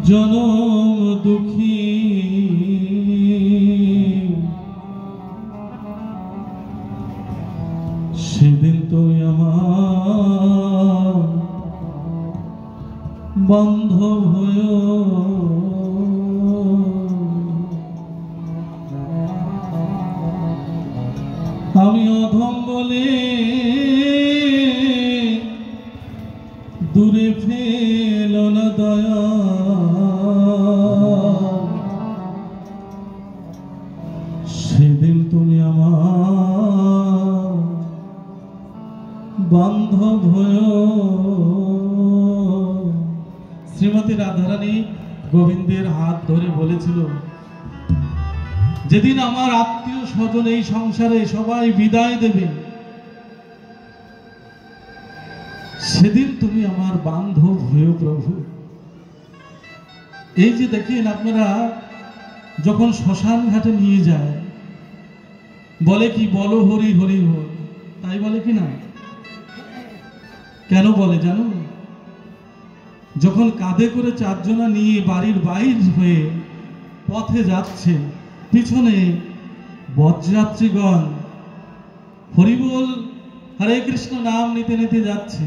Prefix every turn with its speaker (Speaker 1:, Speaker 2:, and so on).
Speaker 1: জনম দুঃখী সেদিন তুমি আমার বান্ধব হয়ো। আমি অধম বলে দূরে ফেলো না দয়া, সেদিন তুমি আমার বান্ধব হয়ো। শ্রীমতী রাধারানী গোবিন্দের হাত ধরে বলেছিল, যেদিন আমার আত্মীয় স্বজন এই সংসারে সবাই বিদায় দেবে, সেদিন তুমি আমার বান্ধব হয়েও প্রভু। এই যে দেখেন আপনারা যখন শ্মশান ঘাটে নিয়ে যায়, বলে কি, বলো হরি হরি হর, তাই বলে কি না? কেন বলে জানো? যখন কাঁধে করে চারজনা নিয়ে বাড়ির বাইর হয়ে পথে যাচ্ছে, পিছনে বরযাত্রীগণ হরিবোল হরে কৃষ্ণ নাম নিতে নিতে যাচ্ছে,